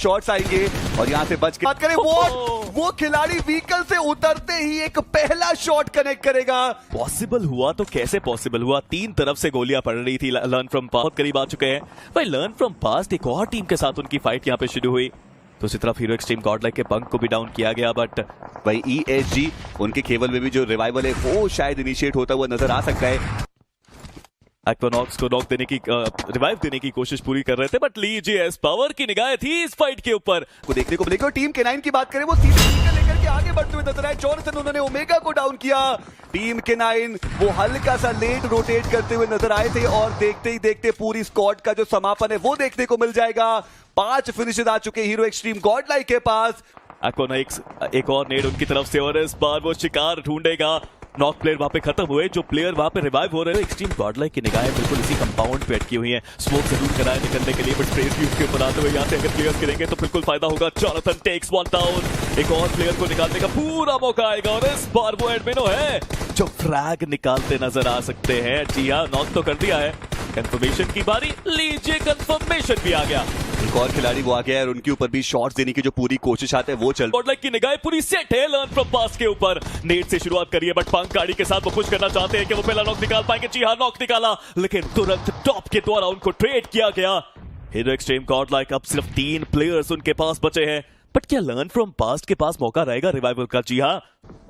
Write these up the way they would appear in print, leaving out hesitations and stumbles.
Shots आएंगे और यहाँ से बच के बात करें वो खिलाड़ी व्हीकल से उतरते ही एक पहला शॉट कनेक्ट करेगा। पॉसिबल हुआ तो कैसे पॉसिबल हुआ? तीन तरफ से गोलियां पड़ रही थी। लर्न फ्रॉम पास्ट बहुत करीब आ चुके हैं भाई। लर्न फ्रॉम पास्ट एक और टीम के साथ उनकी फाइट यहाँ पे शुरू हुई। दूसरी तरफ हीरो एक्सट्रीम गॉडलाइक के बंक को भी डाउन किया गया, बट भाई ESG उनके केबल में भी जो रिवाइवल है वो शायद इनिशिएट होता हुआ नजर आ सकता है। एक्वानॉक्स को नॉक देने की रिवाइव देने की कोशिश पूरी कर रहे थे, बट लीजीएस पावर की निगाहें थी इस फाइट के ऊपर को देखने को मिलेगी। और टीम K9 की बात करें वो सीधे लेकर के आगे बढ़ते हुए नजर आए। जॉनसन उन्होंने ओमेगा को डाउन किया। टीम K9 वो हल्का सा लेट रोटेट करते हुए नजर आए थे और देखते ही देखते पूरी स्क्वाड का जो समापन है वो देखने को मिल जाएगा। 5 फिनिशेस आ चुके हीरो एक्सट्रीम गॉडलाइक के पास। एक्वानॉक्स एक और नेड उनकी तरफ से और इस बार वो शिकार ढूंढेगा। नॉक प्लेयर वहां पे खत्म हुए, जो प्लेयर वहां पे रिवाइव हो रहे हैं। एक्सट्रीम गॉडलाइक की निगाहें बिल्कुल इसी कंपाउंड पे अटकी हुई हैं। स्मोक जरूर कराए निकलने के लिए, बट स्प्रे फ्यूज के ऊपर आते हुए यहाँ से अगर क्लियर करेंगे तो बिल्कुल फायदा होगा। Jonathan takes one down. एक और प्लेयर को निकालने का पूरा मौका आएगा और इस बार वो एडमिनो है जो फ्रैग निकालते नजर आ सकते हैं। जी हाँ, नॉक तो कर दिया है। कंफर्मेशन की बारी, लीजिए कंफर्मेशन भी आ गया। एक और खिलाड़ी वो आ गया है और उनके ऊपर भी शॉट्स देने की जो पूरी कोशिश आते हैं वो चल। गॉडलाइक की निगाहें पूरी सेट है लर्न फ्रॉम पास्ट के ऊपर। नेट से शुरुआत करिए, बट पंक गाड़ी के साथ वो पुश करना चाहते हैं कि वो पहला नॉक निकाल पाएंगे। जी हाँ, नॉक निकाला, लेकिन तुरंत टॉप के द्वारा उनको ट्रेड किया गया। हीरो एक्सट्रीम गॉडलाइक अब सिर्फ 3 प्लेयर्स उनके पास बचे हैं, बट क्या लर्न फ्रॉम पास्ट के पास मौका रहेगा रिवाइवल का? जी हाँ,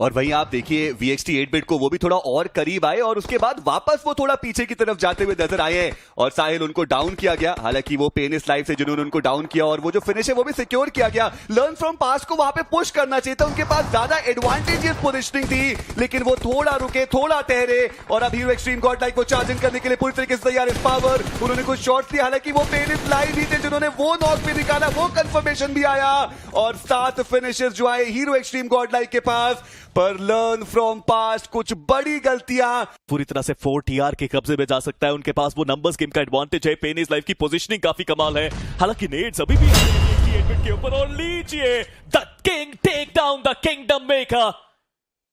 और वहीं आप देखिए VXT 8-bit को वो भी थोड़ा और करीब आए और उसके बाद वापस वो थोड़ा पीछे की तरफ जाते हुए नजर आए हैं और साहिल उनको डाउन किया गया। हालांकि वो पेनिस लाइफ से जिन्होंने उनको डाउन किया और वो जो फिनिश है वो भी सिक्योर किया गया। लर्न फ्रॉम पास्ट को वहां पे पुश करना चाहिए था, उनके पास ज्यादा एडवांटेजियस पोजीशनिंग थी, लेकिन वो थोड़ा रुके, थोड़ा ठहरे और अब हीरो एक्सट्रीम गॉडलाइक को चार्जिंग करने के लिए पूरी तरीके से तैयार। इस पावर उन्होंने कुछ शॉट्स लिए, हालांकि वो पेनिस लाइफ ही थे जिन्होंने वो नॉक भी निकाला, वो कंफर्मेशन भी आया और 7 फिनिशेस जो आए हीरो एक्सट्रीम गॉडलाइक के पास। पर लर्न फ्रॉम पास्ट कुछ बड़ी गलतियां पूरी तरह से 4 TR के कब्जे में जा सकता है। उनके पास वो नंबर्स गेम का एडवांटेज है। पेनिस लाइफ की पोजीशनिंग काफी कमाल है, हालांकि नेड्स अभी भी के ऊपर। और लीजिए the king take down the kingdom maker.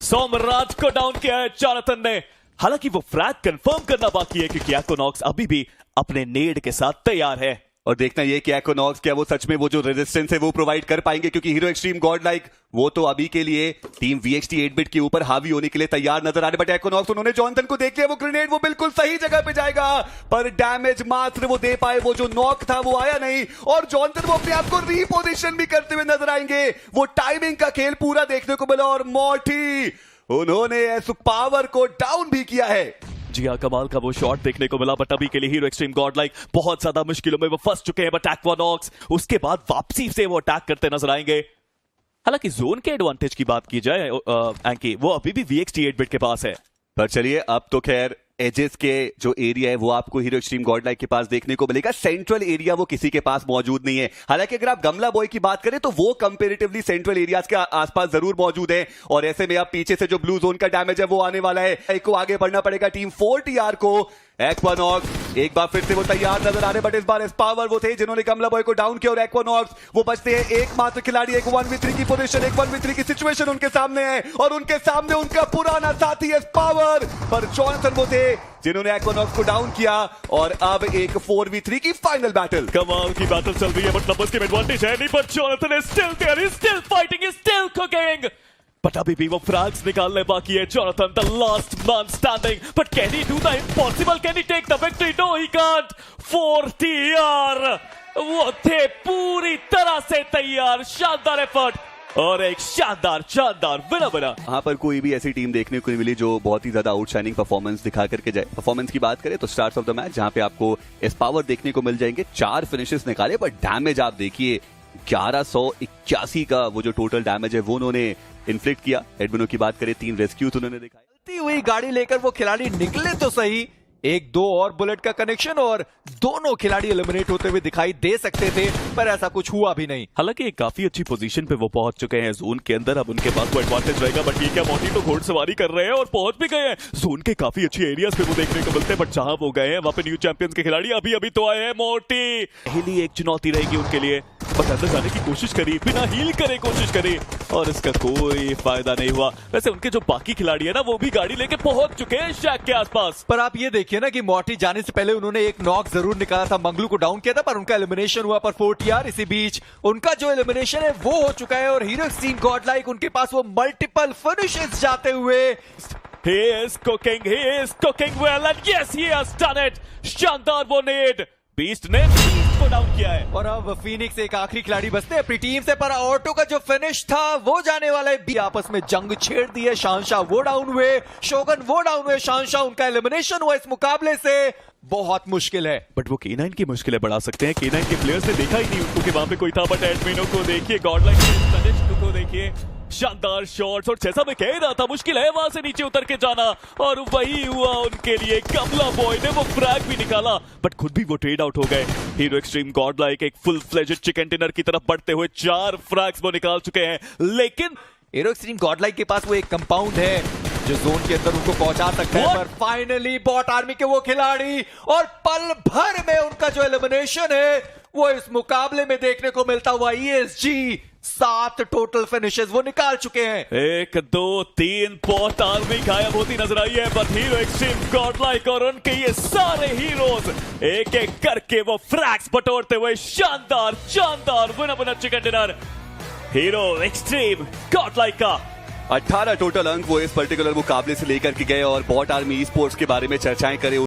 Somraj को डाउन किया है जॉनथन ने। हालांकि वो फ्रैग कंफर्म करना बाकी है क्योंकि एक्वानॉक्स अभी भी अपने नेड के साथ तैयार है। और देखना ये कि एक्वानॉक्स क्या वो सच में वो जो रेजिस्टेंस है वो प्रोवाइड कर पाएंगे, क्योंकि हीरो एक्सट्रीम गॉडलाइक वो तो अभी के लिए टीम VXT 8-bit के ऊपर हावी होने के लिए तैयार नजर आ रहे। बट एक्वानॉक्स उन्होंने जॉनथन को देख लिया, वो ग्रेनेड वो बिल्कुल सही जगह पे जाएगा, पर डैमेज मात्र वो दे पाए, वो जो नॉक था वो आया नहीं। और जॉनथन वो अपने आप को रीपोजिशन भी करते हुए नजर आएंगे। वो टाइमिंग का खेल पूरा देखने को मिला और मॉर्टी उन्होंने इस पावर को डाउन भी किया है। जी हाँ, कमाल का वो शॉट देखने को मिला, बट अभी के लिए हीरो एक्सट्रीम गॉडलाइक बहुत ज्यादा मुश्किलों में वो फंस चुके हैं। बट एक्वानॉक्स उसके बाद वापसी से वो अटैक करते नजर आएंगे। हालांकि जोन के एडवांटेज की बात की जाए एंकी, वो अभी भी VXT 8-bit के पास है। पर चलिए अब तो खैर एजेस के जो एरिया है वो आपको हीरो एक्सट्रीम गॉडलाइक के पास देखने को मिलेगा। सेंट्रल एरिया वो किसी के पास मौजूद नहीं है। हालांकि अगर आप गमला बॉय की बात करें तो वो कंपैरेटिवली सेंट्रल एरियाज के आसपास जरूर मौजूद है और ऐसे में आप पीछे से जो ब्लू जोन का डैमेज है वो आने वाला है। एक को आगे बढ़ना पड़ेगा टीम 4 TR को। एक्वानॉक्स एक बार फिर से वो तैयार नजर आ रहे, बट इस बार इस पावर वो थे जिन्होंने गमला बॉय को डाउन किया और एक्वानॉक्स वो बचते हैं एकमात्र खिलाड़ी। एक 1v3 की पोजीशन, एक 1v3 की सिचुएशन उनके सामने है और उनके सामने उनका पुराना साथी है पावर। पर जॉनथन वो थे जिन्होंने एक्वानॉक्स को डाउन किया और अब एक 4v3 की फाइनल बैटल। कमाल की बैटल चल रही है, बट नंबर्स की एडवांटेज है नहीं, पर Jonathan is still there, is still fighting, is still cooking. But अभी भी वो फ्रैग्स निकालने बाकी है। Jonathan the last man standing, but can he do the impossible? Can he take the victory? No he can't. 4 TR वो थे पूरी तरह से तैयार। शानदार एफर्ट और एक शानदार विनर। यहाँ पर कोई भी ऐसी टीम देखने को नहीं मिली जो बहुत ही ज्यादा आउटशाइनिंग परफॉर्मेंस दिखा करके जाए। परफॉर्मेंस की बात करें तो स्टार्स ऑफ द मैच जहां पे आपको एस पावर देखने को मिल जाएंगे। 4 फिनिशेस निकाले, बट डैमेज आप देखिए 1181 का वो जो टोटल डैमेज है वो उन्होंने इन्फ्लिक्ट किया। एडमिनो की बात करें 3 रेस्क्यूज उन्होंने दिखाए। चलती हुई गाड़ी लेकर वो खिलाड़ी निकले तो सही, 1-2 और बुलेट का कनेक्शन और दोनों खिलाड़ी एलिमिनेट होते हुए दिखाई दे सकते थे, पर ऐसा कुछ हुआ भी नहीं। हालांकि एक काफी अच्छी पोजीशन पे वो पहुंच चुके हैं जोन के अंदर। अब उनके पास वो एडवांटेज रहेगा, बट ये क्या मोटी तो घोड़सवारी कर रहे हैं और पहुंच भी गए हैं। जोन के काफी अच्छी एरियाज पे वो देखने को मिलते हैं, बट जहां वो गए हैं वहां पे न्यू चैंपियंस के खिलाड़ी अभी तो आए हैं। मोटी पहली एक चुनौती रहेगी उनके लिए। बट अंदर जाने की कोशिश करी, बिना हील करे कोशिश करी और इसका कोई फायदा नहीं हुआ। वैसे उनके जो बाकी खिलाड़ी है ना वो भी गाड़ी लेके पहुंच चुके हैं शैक के आसपास। पर आप ये देखिए ना कि मॉर्टी जाने से पहले उन्होंने एक नॉक जरूर निकाला था, मंगलू को डाउन किया था, पर उनका एलिमिनेशन हुआ। पर 4TR इसी बीच उनका जो एलिमिनेशन है वो हो चुका है और हीरो एक्सट्रीम गॉडलाइक उनके पास वो मल्टीपल फिनिशेस जाते हुए। He is cooking well and yes he has done it। शानदार वो नेड बीस्ट ने बीस्ट को डाउन किया है। और अब फीनिक्स एक आखिरी खिलाड़ी बचते हैं अपनी टीम से, पर ऑटो का जो फिनिश था वो जाने वाला है। भी आपस में जंग छेड़ दी है। शानशाह वो डाउन हुए, शोगन वो डाउन हुए, शानशाह उनका एलिमिनेशन हुआ इस मुकाबले से। बहुत मुश्किल है। बट वो K9 की मुश्किलें बढ़ा सकते हैं। K9 के प्लेयर्स ने देखा ही नहीं उनको कि वहां पे कोई था, बट एडमिनो को देखिए, गॉडलाइक को देखिए, शानदार शॉट्स। और जैसा मैं कह रहा था मुश्किल है वहां से नीचे उतर के जाना, और वही हुआ उनके लिए। गमला बॉय ने वो फ्रैग भी निकाला बट खुद भी वो ट्रेड आउट हो गए। हीरो एक्सट्रीम गॉडलाइक एक फुल फ्लेजेड चिकन डिनर की तरफ बढ़ते हुए 4 फ्रैग्स वो निकाल चुके हैं, लेकिन हीरो एक्सट्रीम गॉडलाइक के पास वो एक कंपाउंड है जो जोन के अंदर उनको पहुंचा सकता है। पर फाइनली बॉट आर्मी के वो खिलाड़ी और पल भर में उनका जो एलिमिनेशन है वो इस मुकाबले में देखने को मिलता हुआ। ESG 7 टोटल फिनिशेस वो निकाल चुके हैं। 1 2 3 बॉट आर्मी गायब होती नजर आई है, बट हीरो एक्सट्रीम गॉडलाइक और उनके ये सारे हीरोज एक एक करके वो फ्रैग्स बटोरते हुए शानदार winner chicken dinner hero extreme Godlike का। 18 टोटल अंक वो इस पर्टिकुलर मुकाबले से लेकर के गए और बॉट आर्मी ई स्पोर्ट्स के बारे में चर्चाएं करें।